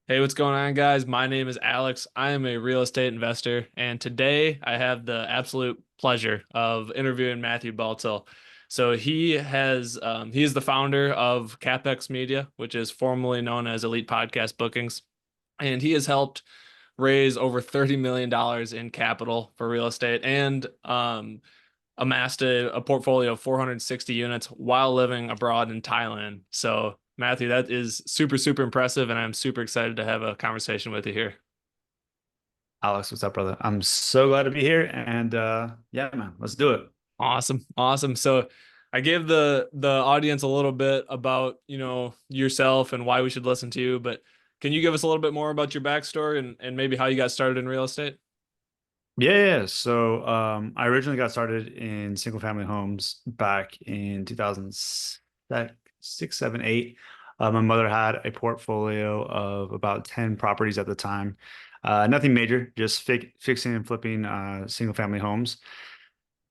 Hey, what's going on, guys? My name is Alex. I am a real estate investor, and today I have the absolute pleasure of interviewing Matthew Baltzell. So he is the founder of CapEx Media, which is formerly known as Elite Podcast Bookings, and he has helped raise over $30 million in capital for real estate and amassed a portfolio of 460 units while living abroad in Thailand. So, Matthew, that is super, super impressive, and I'm super excited to have a conversation with you here. Alex, what's up, brother? I'm so glad to be here. And yeah, man, let's do it. Awesome, awesome. So, I gave the audience a little bit about, yourself and why we should listen to you, but can you give us a little bit more about your backstory and maybe how you got started in real estate? Yeah. So I originally got started in single family homes back in 2006, 7, 8. My mother had a portfolio of about 10 properties at the time. Nothing major, just fixing and flipping single family homes.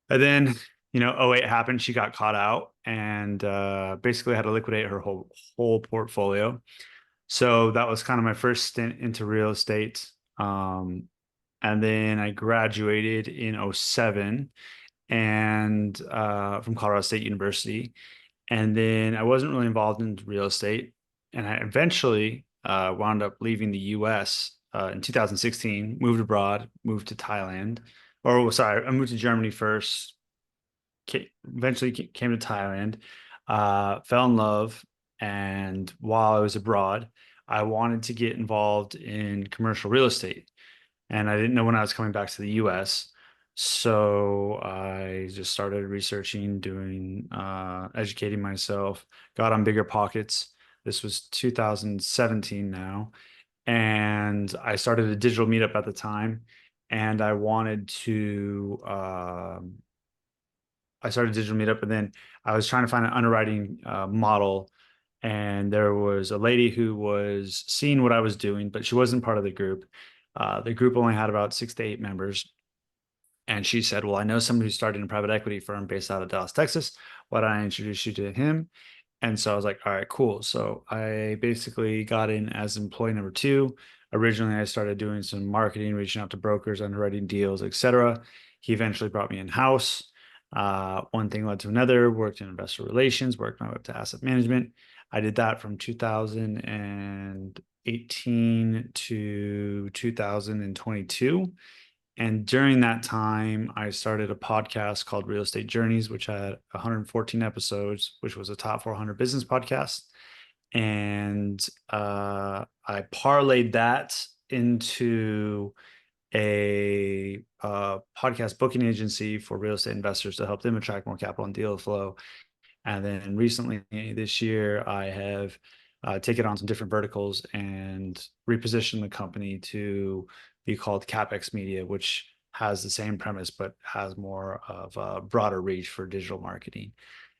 And then, '08 happened. She got caught out and basically had to liquidate her whole portfolio. So that was kind of my first stint into real estate. And then I graduated in '07 and from Colorado State University. And then I wasn't really involved in real estate. And I eventually wound up leaving the US in 2016, moved abroad, moved to Thailand. Or sorry, I moved to Germany first, eventually came to Thailand, fell in love. And while I was abroad, I wanted to get involved in commercial real estate. And I didn't know when I was coming back to the US. So I just started researching, doing, educating myself, got on Bigger Pockets. This was 2017 now. And I started a digital meetup at the time. And I started digital meetup, and then I was trying to find an underwriting model. And there was a lady who was seeing what I was doing, but she wasn't part of the group. The group only had about 6 to 8 members. And she said, well, I know somebody who started a private equity firm based out of Dallas, Texas. Why don't I introduce you to him? And so I was like, all right, cool. So I basically got in as employee number two. Originally, I started doing some marketing, reaching out to brokers, underwriting deals, etc. He eventually brought me in house. One thing led to another, worked in investor relations, worked my way up to asset management. I did that from 2018 to 2022. And during that time, I started a podcast called Real Estate Journeys, which had 114 episodes, which was a top 400 business podcast. And I parlayed that into a podcast booking agency for real estate investors to help them attract more capital and deal flow. And then recently this year, I have taken on some different verticals and repositioned the company to be called CapEx Media, which has the same premise but has more of a broader reach for digital marketing.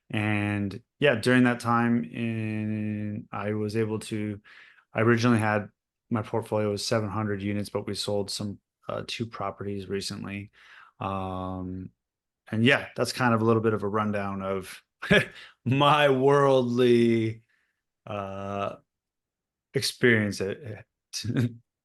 And yeah, during that time, I was able to. I originally had my portfolio was 700 units, but we sold some 2 properties recently. Um, and yeah, that's kind of a little bit of a rundown of my worldly uh experience to,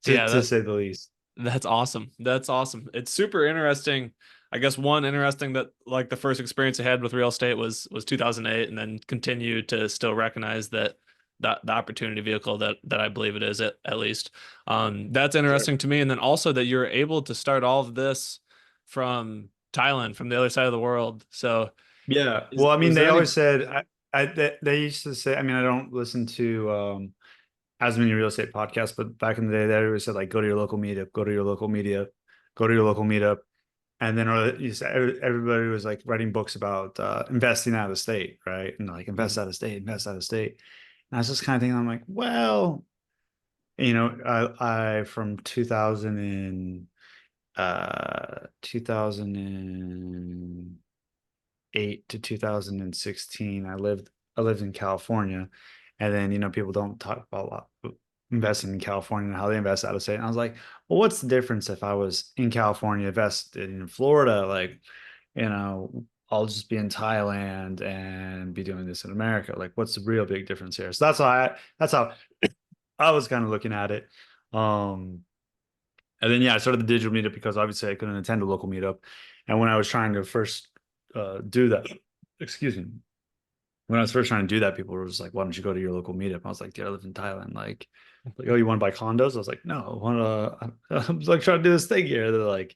Yeah, to say the least. that's awesome. That's awesome. It's super interesting. I guess one interesting that like the first experience I had with real estate was 2008, and then continue to still recognize that the opportunity vehicle that I believe it is at least. That's Sure. interesting to me. And then also that you're able to start all of this from Thailand, from the other side of the world. So Yeah. is Well, I mean, was they there any? always said they used to say, I mean, I don't listen to as many real estate podcasts, but back in the day, they always said like go to your local meetup, go to your local meetup, go to your local meetup. And then everybody was like writing books about investing out of state, right? And like invest out of state, invest out of state. And I was just kind of thinking, I'm like, well, I from 2008 to 2016, I lived in California. And then, people don't talk about a lot investing in California and how they invest out of state. And I was like, well, what's the difference if I was in California, invested in Florida? Like, I'll just be in Thailand and be doing this in America. Like, what's the real big difference here? So that's how I was kind of looking at it. Um, and then yeah, I started the digital meetup because obviously I couldn't attend a local meetup. And when I was trying to first do that, excuse me, when I was first trying to do that, people were just like, "Why don't you go to your local meetup?" I was like, "Dude, I live in Thailand." Like, oh, you want to buy condos? I was like, "No, I want to." I'm like trying to do this thing here. They're like,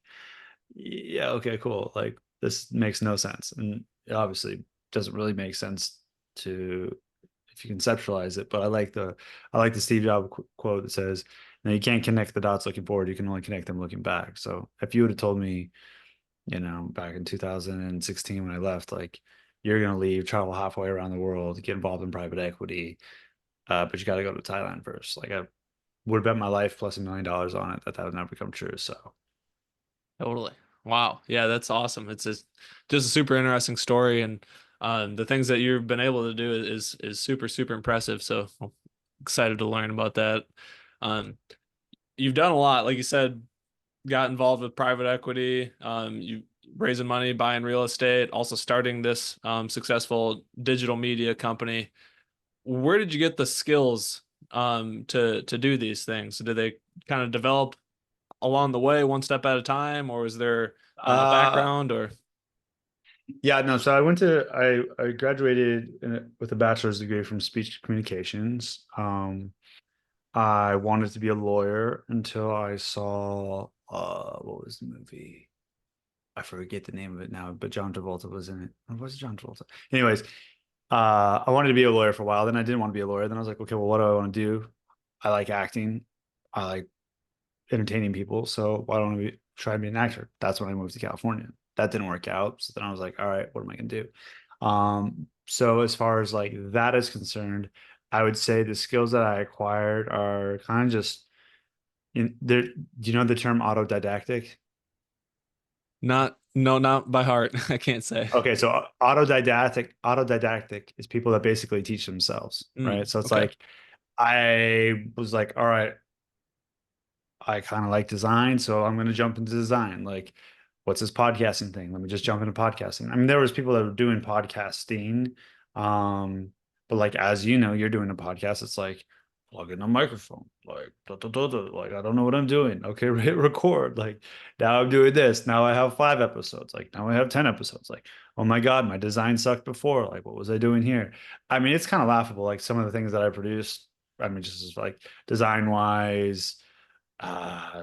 "Yeah, okay, cool." Like this makes no sense, and it obviously doesn't really make sense to if you conceptualize it. But I like the Steve Jobs quote that says, "Now you can't connect the dots looking forward. You can only connect them looking back." So if you would have told me, back in 2016 when I left, like you're gonna leave, travel halfway around the world, get involved in private equity, but you got to go to Thailand first. Like I would have bet my life plus $1 million on it that that would never come true. So Totally. Wow. Yeah, that's awesome. It's just a super interesting story, and the things that you've been able to do is super super impressive. So I'm excited to learn about that. Um, you've done a lot, like you said, got involved with private equity. You raising money, buying real estate, also starting this successful digital media company. Where did you get the skills to do these things? Did they kind of develop along the way, one step at a time, or was there a uh background or yeah, no, so I graduated with a bachelor's degree from speech communications. I wanted to be a lawyer until I saw what was the movie? I forget the name of it now, but John Travolta was in it. Or was it John Travolta? Anyways, I wanted to be a lawyer for a while. Then I didn't want to be a lawyer. Then I was like, okay, well, what do I want to do? I like acting. I like entertaining people. So why don't I try to be an actor? That's when I moved to California. That didn't work out. So then I was like, all right, what am I going to do? So as far as like that is concerned, I would say the skills that I acquired are kind of just in there. Do you know the term autodidactic? not? No, not by heart. I can't say. Okay, so autodidactic is people that basically teach themselves, right? So it's Okay. like I was like, all right, I kind of like design, so I'm going to jump into design. Like, what's this podcasting thing? Let me just jump into podcasting. I mean, there was people that were doing podcasting, um, but like as you know, you're doing a podcast. It's like plug in a microphone, like da, da, da, da, like I don't know what I'm doing. Okay, hit record. Like now I'm doing this. Now I have 5 episodes. Like now I have 10 episodes. Like oh my god, my design sucked before. Like what was I doing here? I mean, it's kind of laughable. Like some of the things that I produced. I mean, just like design wise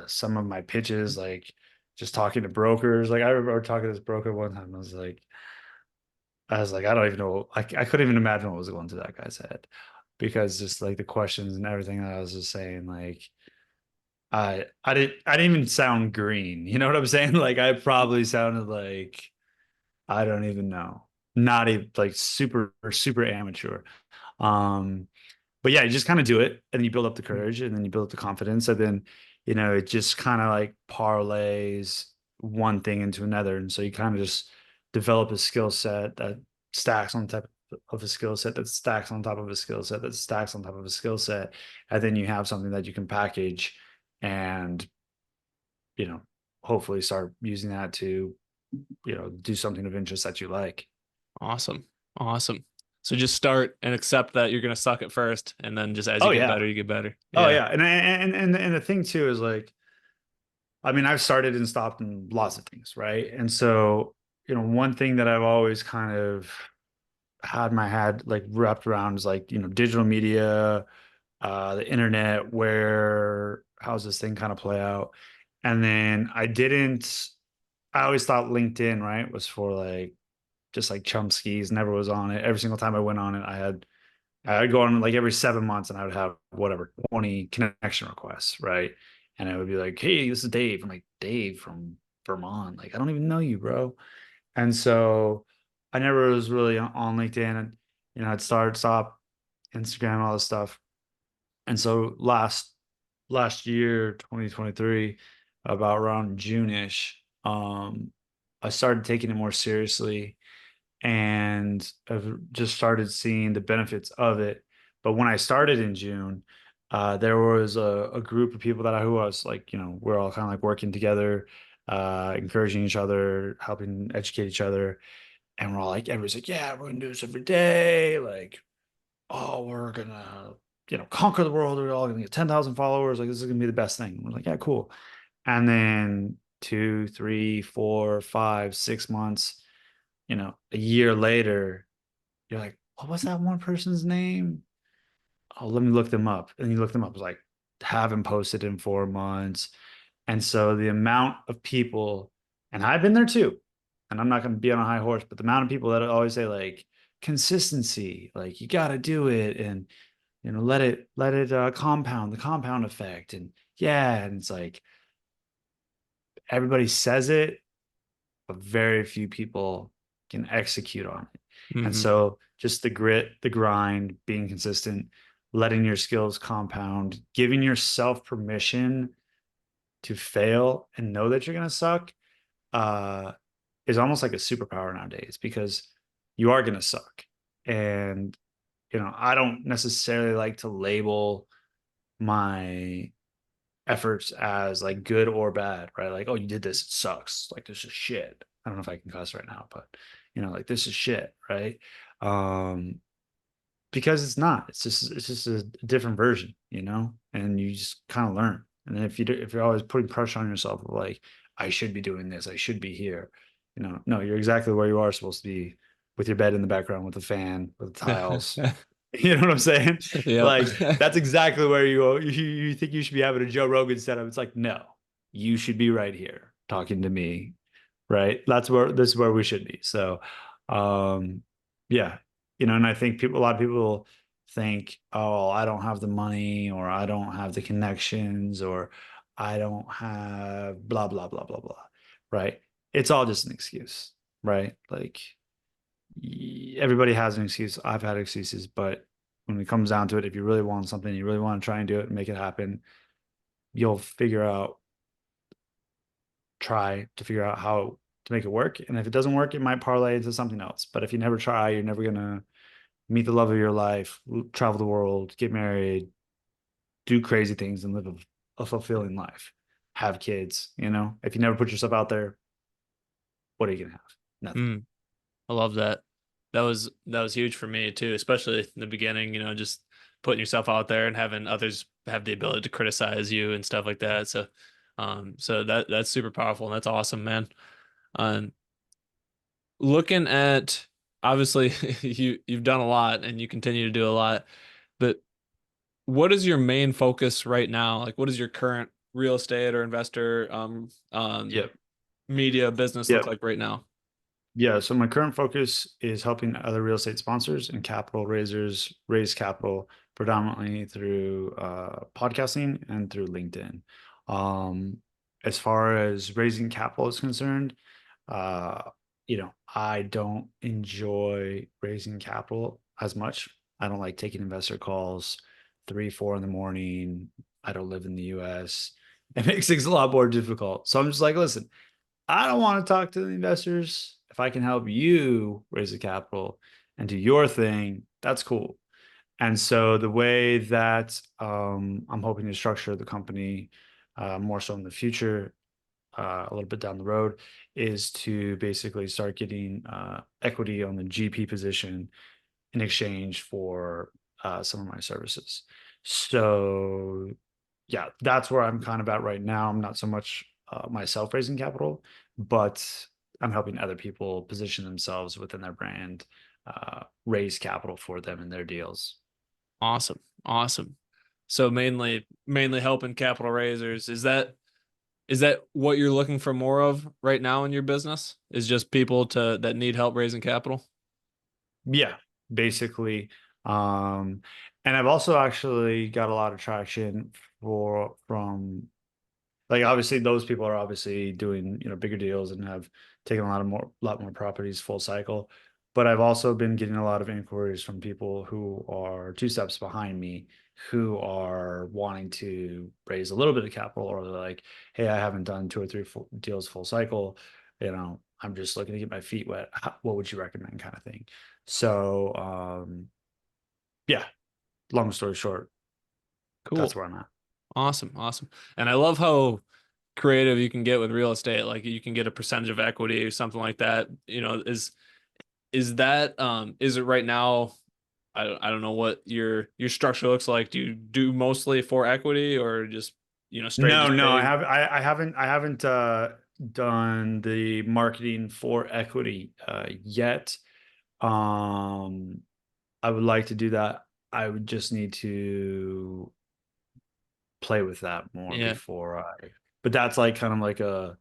some of my pitches, like just talking to brokers. Like I remember talking to this broker one time. I was like, I don't even know. I couldn't even imagine what was going through that guy's head because just like the questions and everything that I was just saying, like I didn't even sound green. You know what I'm saying? Like I probably sounded like I don't even know. Not even like super amateur. Um but yeah, you just kind of do it and then you build up the courage and then you build up the confidence and then, it just kind of like parlays one thing into another. And so you kind of just develop a skill set that stacks on top of a skill set that stacks on top of a skill set that stacks on top of a skill set. And then you have something that you can package and, you know, hopefully start using that to, do something of interest that you like. Awesome. Awesome. So just start and accept that you're gonna suck at first, and then just as you Oh get yeah. better, you get better. Oh Yeah. yeah. And the thing too is like I mean, I've started and stopped in lots of things, right? And so, one thing that I've always kind of had my head like wrapped around is like, digital media, the internet, where how's this thing kind of play out? And then I always thought LinkedIn, right, was for like just like chump skis, never was on it. Every single time I went on it, I'd go on like every 7 months and I would have whatever 20 connection requests, right? And I would be like, "Hey, this is Dave." I'm like, "Dave from Vermont. Like, I don't even know you, bro." And so I never was really on LinkedIn, and I'd stop Instagram, all this stuff. And so last year, 2023, about around June-ish, I started taking it more seriously and I've just started seeing the benefits of it. But when I started in June, there was a group of people who I was like, we're all kind of like working together, encouraging each other, helping educate each other. And we're all like, everybody's like, yeah, we're gonna do this every day. Like, oh, we're gonna conquer the world. We're all going to get 10,000 followers. Like, this is going to be the best thing. We're like, yeah, cool. And then 2, 3, 4, 5, 6 months, a year later, you're like, what was that one person's name? Oh, let me look them up. And you look them up. It's like, haven't posted in 4 months. And so the amount of people, and I've been there too, and I'm not going to be on a high horse, but the amount of people that always say like consistency, like you got to do it, and let it compound, the compound effect, and yeah, and it's like everybody says it, but very few people can execute on it. And Hmm. so just the grit, the grind, being consistent, letting your skills compound, giving yourself permission to fail and know that you're going to suck uh, is almost like a superpower nowadays, because you are going to suck. And, I don't necessarily like to label my efforts as like good or bad, right? Like, oh, you did this, it sucks. Like, this is shit. I don't know if I can cuss right now, but like, this is shit, right? Um, because it's not. It's just a different version, and you just kind of learn. And then if you're always putting pressure on yourself, like, I should be doing this, I should be here, no, you're exactly where you are supposed to be, with your bed in the background, with the fan, with the tiles. You know what I'm saying? Yep. Like, that's exactly where you think you should be having a Joe Rogan setup. It's like, no, you should be right here talking to me, right? This is where we should be. So, um, yeah, and I think a lot of people think, oh, I don't have the money, or I don't have the connections, or I don't have blah blah blah blah blah, right? It's all just an excuse, right? Like, everybody has an excuse. I've had excuses, but when it comes down to it, if you really want something, you really want to try and do it and make it happen, you'll try to figure out how to make it work. And if it doesn't work, it might parlay into something else. But if you never try, you're never gonna meet the love of your life, travel the world, get married, do crazy things, and live a fulfilling life. Have kids, If you never put yourself out there, what are you gonna have? Nothing. Mm, I love that. That was huge for me too, especially in the beginning, just putting yourself out there and having others have the ability to criticize you and stuff like that. So that's super powerful and that's awesome, man. Um, Looking at obviously you've done a lot and you continue to do a lot, but what is your main focus right now? Like, what does your current real estate or investor Yep. media business look Yep. like right now? Yeah, so my current focus is helping other real estate sponsors and capital raisers raise capital predominantly through podcasting and through LinkedIn. Um, as far as raising capital is concerned, uh, I don't enjoy raising capital as much. I don't like taking investor calls 3, 4 in the morning. I don't live in the US. It makes things a lot more difficult. So I'm just like, listen, I don't want to talk to the investors. If I can help you raise the capital and do your thing, that's cool. And so the way that I'm hoping to structure the company more so in the future, a little bit down the road, is to basically start getting equity on the GP position in exchange for some of my services. So yeah, that's where I'm kind of at right now. I'm not so much myself raising capital, but I'm helping other people position themselves within their brand, raise capital for them in their deals. Awesome. Awesome. So mainly helping capital raisers. Is that what you're looking for more of right now in your business? Is just people to that need help raising capital? Yeah, basically. Um, and I've also actually got a lot of traction from, like, obviously those people are obviously doing bigger deals and have taken lot more properties full cycle, but I've also been getting a lot of inquiries from people who are 2 steps behind me, who are wanting to raise a little bit of capital, or they're like, hey, I haven't done 2 or 3 deals full cycle, I'm just looking to get my feet wet, what would you recommend, kind of thing. So yeah, long story short, that's Cool. where I'm at. Awesome. Awesome. And I love how creative you can get with real estate. Like you can get a percentage of equity or something like that. Is that is it right now? I don't know what your structure looks like. Do you do mostly for equity or just, straight No, just no, pay? I haven't done the marketing for equity yet. Um, I would like to do that. I would just need to play with that more Yeah, before but that's like kind of like a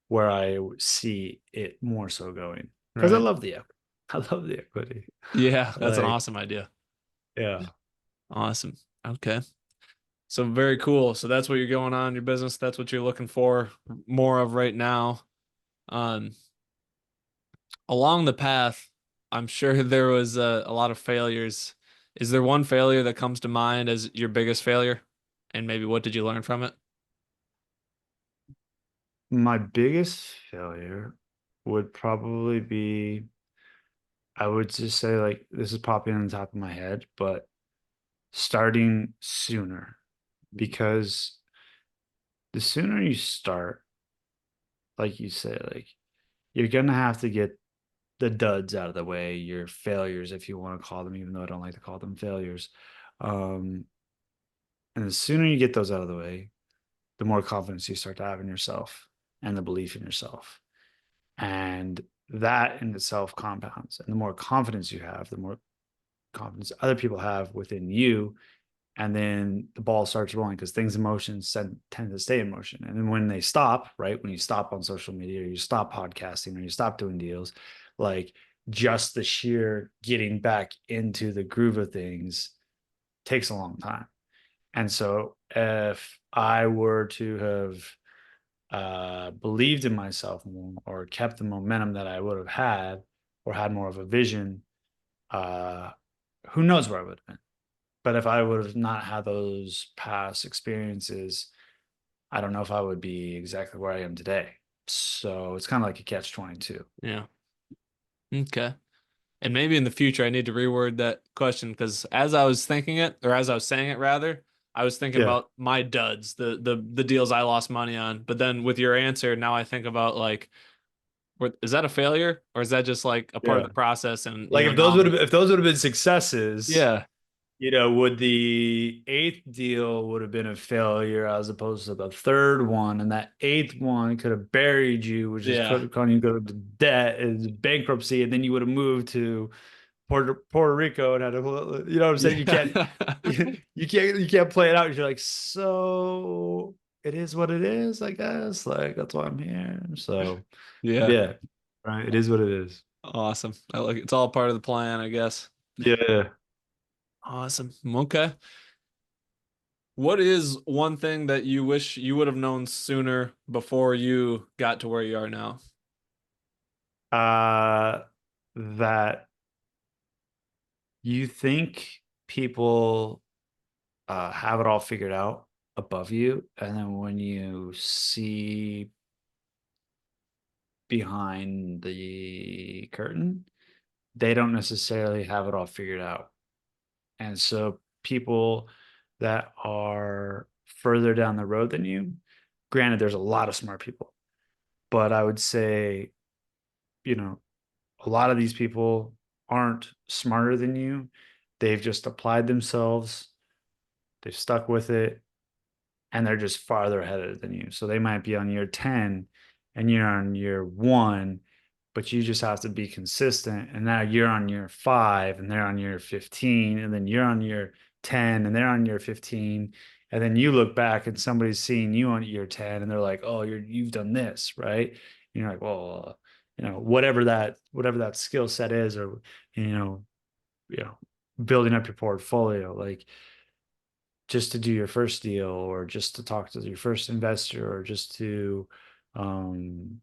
where I see it more so going because I right. love the equity. I love the equity. Yeah, that's an Like, awesome idea. yeah. Awesome. Okay. So very cool. So that's what you're going on in your business. That's what you're looking for more of right now. Um, Along the path, I'm sure there was a lot of failures. Is there one failure that comes to mind as your biggest failure? And maybe what did you learn from it? My biggest failure would probably be, I would just say, like, this is popping on the top of my head, but starting sooner, because the sooner you start, like you say, like, you're gonna have to get the duds out of the way, your failures, if you want to call them, even though I don't like to call them failures. Um, and the sooner you get those out of the way, the more confidence you start to have in yourself and the belief in yourself. And that in itself compounds. And the more confidence you have, the more confidence other people have within you. And then the ball starts rolling because things in motion tend to stay in motion. And then when they stop, right, when you stop on social media or you stop podcasting or you stop doing deals, like just the sheer getting back into the groove of things takes a long time. And so if I were to have believed in myself more or kept the momentum that I would have had or had more of a vision, uh, who knows where I would have been. But if I would have not had those past experiences, I don't know if I would be exactly where I am today. So it's kind of like a catch 22. Yeah. Okay. And maybe in the future, I need to reword that question because as I was thinking it, or as I was saying it rather, I was thinking Yeah. about my duds, the deals I lost money on. But then with your answer, now I think about like, is that a failure or is that just like a part of Yeah. the process? And Like now I'm, if those would have been successes, yeah, would the eighth deal would have been a failure as opposed to the third one, and that eighth one could have buried you, which is yeah, causing you to go to debt, is bankruptcy, and then you would have moved to Puerto Rico and had a you know what I'm saying? yeah, You can't play it out. You're like, so it is what it is, I guess. Like that's why I'm here. So yeah. yeah, right. It is what it is. Awesome. I like it's all part of the plan, I guess. Yeah. Awesome. Okay. What is one thing that you wish you would have known sooner before you got to where you are now? That you think people have it all figured out above you, and then when you see behind the curtain, they don't necessarily have it all figured out. And so people that are further down the road than you, granted, there's a lot of smart people, but I would say, you know, a lot of these people aren't smarter than you. They've just applied themselves, they've stuck with it, and they're just farther ahead than you. So they might be on year 10 and you're on year one, but you just have to be consistent. And now you're on year five and they're on year 15, and then you're on year 10 and they're on year 15. And then you look back and somebody's seeing you on year 10 and they're like, oh, you've done this, right? And you're like, well, whatever that skill set is, or, you know, you know, building up your portfolio, like just to do your first deal or just to talk to your first investor or just to um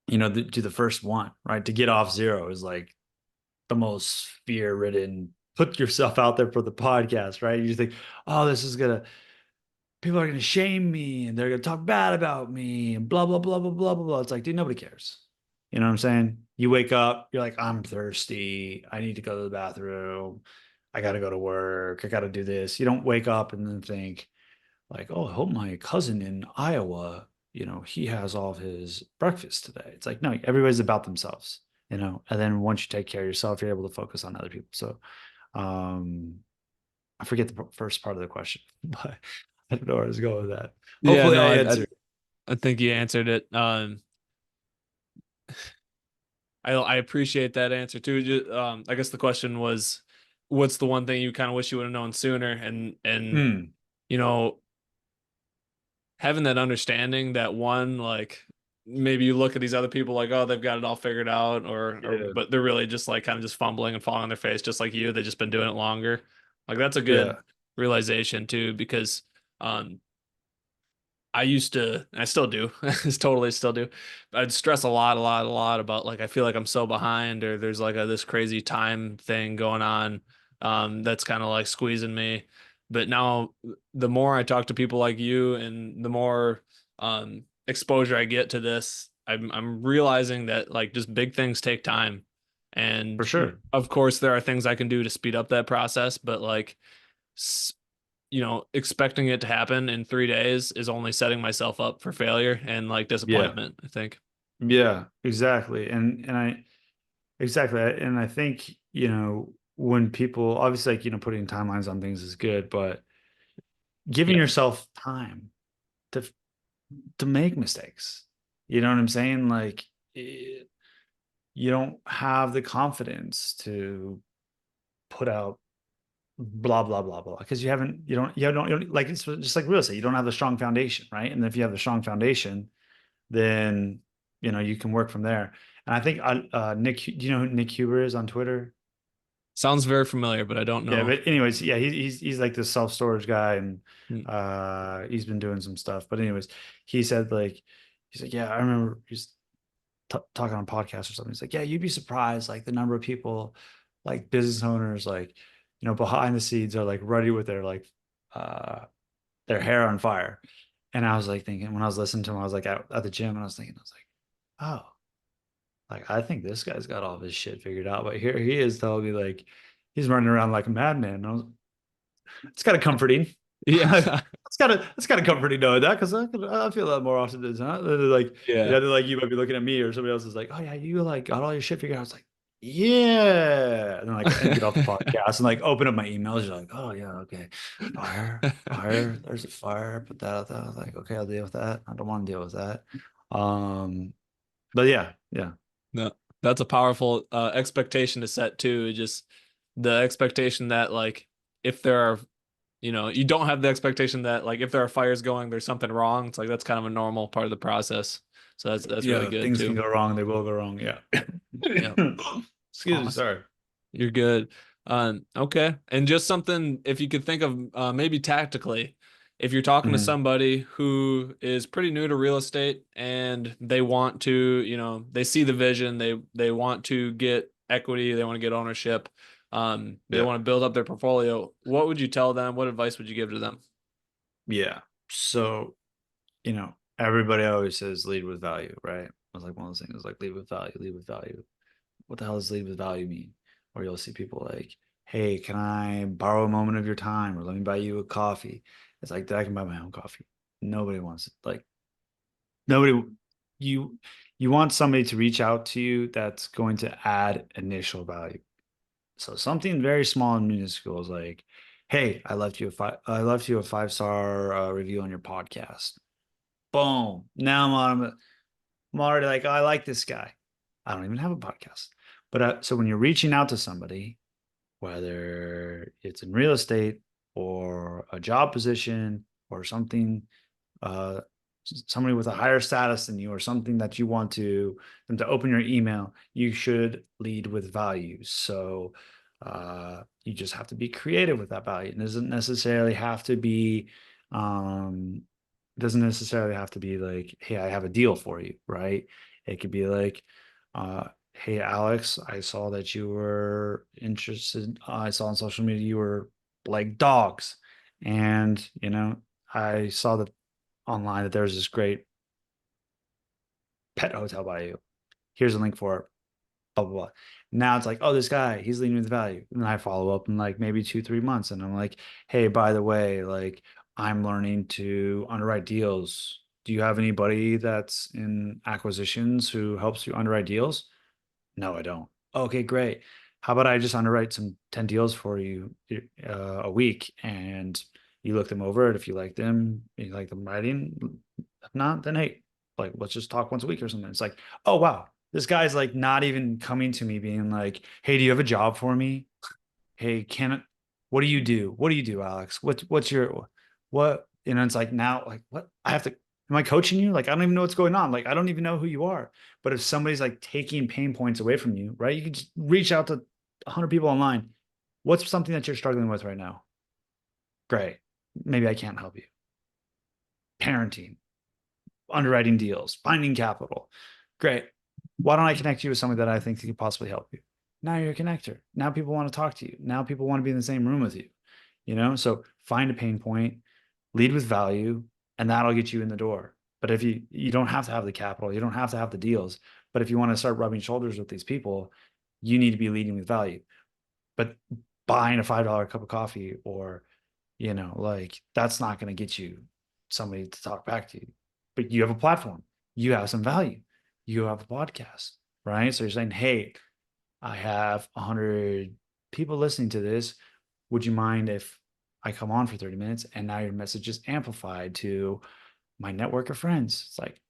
do the first one, right? To get off zero is like the most fear ridden, put yourself out there for the podcast, right? You just think, oh, this is gonna people are gonna shame me and they're gonna talk bad about me and blah blah blah blah blah blah blah. It's like, dude, nobody cares. You know what I'm saying? You wake up, you're like, I'm thirsty, I need to go to the bathroom, I gotta go to work, I gotta do this. You don't wake up and then think, like, oh, I hope my cousin in Iowa, he has all of his breakfast today. It's like, no, everybody's about themselves, and then once you take care of yourself, you're able to focus on other people. So Um, I forget the first part of the question, but I don't know where I was going with that. Yeah, Hopefully no, I I answered. I think you answered it. I appreciate that answer too. I guess the question was, what's the one thing you kind of wish you would have known sooner? And Hmm. you know, having that understanding that one, like maybe you look at these other people like, oh, they've got it all figured out, or Yeah. but they're really just like kind of just fumbling and falling on their face, just like you. They've just been doing it longer. Like that's a good Yeah. realization too, because um I used to, I still do, totally still do. I'd stress a lot about like I feel like I'm so behind, or there's like this crazy time thing going on, that's kind of like squeezing me. But now, the more I talk to people like you, and the more exposure I get to this, I'm realizing that like just big things take time, For and sure. of course there are things I can do to speed up that process, but like expecting it to happen in 3 days is only setting myself up for failure and like Yeah. disappointment, I think. Yeah, exactly. And I exactly. And I think, when people obviously like, putting timelines on things is good, but giving Yeah. yourself time to to make mistakes. You know what I'm saying? Like you don't have the confidence to put out blah blah blah blah because you don't like it's just like real estate. You don't have the strong foundation, right? And if you have the strong foundation, then you can work from there. And I think Nick, do you know who Nick Huber is on Twitter? Sounds very familiar, but I don't Yeah, know. but anyways, yeah, he's like this self-storage guy, and Hmm. he's been doing some stuff. But anyways, he said like he's like, yeah, I remember he's talking on a podcast or something. He's like, yeah, you'd be surprised like the number of people, like business owners, like behind the scenes are like ready with uh their hair on fire. And I was like thinking when I was listening to him, I was like at the gym, and I was thinking, I was like, oh, like I think this guy's got all of his shit figured out, but here he is telling me like he's running around like a madman. And it's kind of comforting. Yeah. It's kind of comforting knowing that because I feel that more often than not. Like Yeah. like you might be looking at me or somebody else is like, oh yeah, you like got all your shit figured out. I was like, yeah, and then like and get off the podcast and like open up my emails. You're like, oh yeah, okay, fire. There's a fire. Put that out there. I was like, okay, I'll deal with that. I don't want to deal with that. Um, but yeah, yeah, No, that's a powerful expectation to set too. Just the expectation that like if there are, you don't have the expectation that like if there are fires going, there's something wrong. It's like that's kind of a normal part of the process. So that's really yeah. good Things can too. go wrong. They will go wrong. Yeah. Yeah. Excuse me. Awesome. Sorry. You're good. Okay. And just something, if you could think of maybe tactically, if you're talking to Mhm. somebody who is pretty new to real estate and they want to, they see the vision, they want to get equity, they want to get ownership, they Yeah. want to build up their portfolio. What would you tell them? What advice would you give to them? Yeah. So, everybody always says lead with value, right? I was like one of those things like lead with value, lead with value. What the hell does lead with value mean? Or you'll see people like, hey, can I borrow a moment of your time? Or let me buy you a coffee. It's like that I can buy my own coffee. Nobody wants it. Like nobody you you want somebody to reach out to you that's going to add initial value. So something very small and minuscule is like, hey, I left you a 5-star review on your podcast. Boom. Now I'm already like, oh, I like this guy. I don't even have a podcast. But so when you're reaching out to somebody, whether it's in real estate or a job position or something, uh, somebody with a higher status than you or something that you want them to open your email, you should lead with values. So you just have to be creative with that value. It um, doesn't necessarily have to be like, hey, I have a deal for you, right? It could be like, hey, Alex, I saw that you were interested. I saw on social media you were like dogs. And, I saw that online that there's this great pet hotel by you. Here's a link for it. Blah blah blah. Now it's like, oh, this guy, he's leading with value. And I follow up in like maybe 2, 3 months, and I'm like, hey, by the way, like I'm learning to underwrite deals. Do you have anybody that's in acquisitions who helps you underwrite deals? No, I don't. Okay, great. how about I just underwrite some 10 deals for you a week, and you look them over, and if you like them, you like them writing. If not, then hey, like let's just talk once a week or something. It's like, oh wow, this guy's like not even coming to me being like, hey, do you have a job for me? Hey, what do you do? What do you do, Alex? What's your what? You know, it's like now, like what? I have to. Am I coaching you? Like I don't even know what's going on. Like I don't even know who you are. But if somebody's like taking pain points away from you, right? You can just reach out to 100 people online. What's something that you're struggling with right now? Great. Maybe I can't help you. Parenting, underwriting deals, finding capital. Great. Why don't I connect you with somebody that I think could possibly help you? Now you're a connector. Now people want to talk to you. Now people want to be in the same room with you. You know, so find a pain point, lead with value, and that'll get you in the door. But if you don't have to have the capital, you don't have to have the deals. But if you want to start rubbing shoulders with these people, you need to be leading with value. But buying a $5 cup of coffee, or like that's not going to get you somebody to talk back to you. But you have a platform, you have some value, you have a podcast, right? So you're saying, hey, I have 100 people listening to this. Would you mind if I come on for 30 minutes? And now your message is amplified to my network of friends. It's like,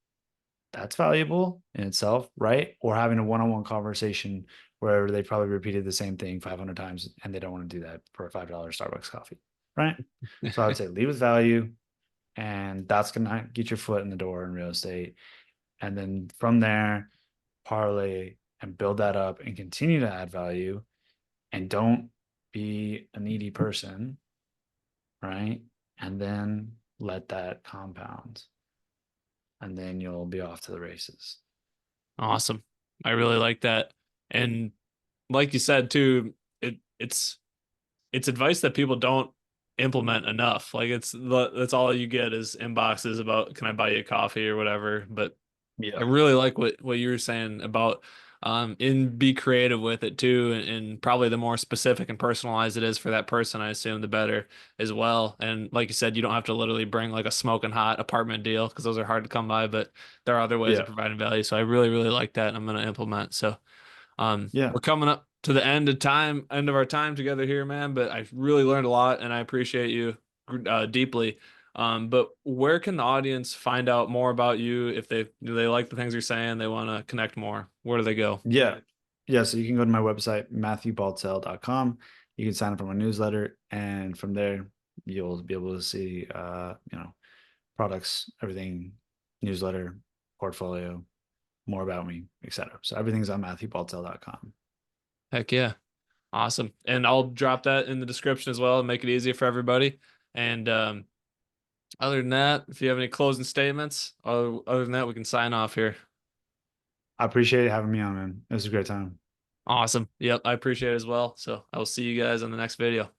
that's valuable in itself, right? Or having a one-on-one conversation where they probably repeated the same thing 500 times and they don't want to do that for a $5 Starbucks coffee, right? So I would say lead with value, and that's going to get your foot in the door in real estate. And then from there, parlay and build that up and continue to add value, and don't be a needy person, right? And then let that compound, and then you'll be off to the races. Awesome. I really like that. And like you said too, it's advice that people don't implement enough. Like that's all you get is inboxes about can I buy you a coffee or whatever. But I Yeah. really like what you were saying about and be creative with it too, and probably the more specific and personalized it is for that person, I assume the better as well. And like you said, you don't have to literally bring like a smoking hot apartment deal because those are hard to come by, but there are other ways of Yeah. providing value. So I really, really like that and I'm gonna implement. So Yeah. we're coming up to the end of our time together here, man. But I really learned a lot, and I appreciate you deeply. But where can the audience find out more about you if they like the things you're saying, they want to connect more? Where do they go? Yeah. Yeah. So you can go to my website, matthewbaltzell.com. You can sign up for my newsletter, and from there you'll be able to see products, everything, newsletter, portfolio, more about me, etc. So everything's on matthewbaltzell.com. Heck yeah, awesome. And I'll drop that in the description as well and make it easier for everybody. And other than that, if you have any closing statements, other than that, we can sign off here. I appreciate having me on, man. It was a great time. Awesome. Yep, I appreciate it as well. So I will see you guys on the next video.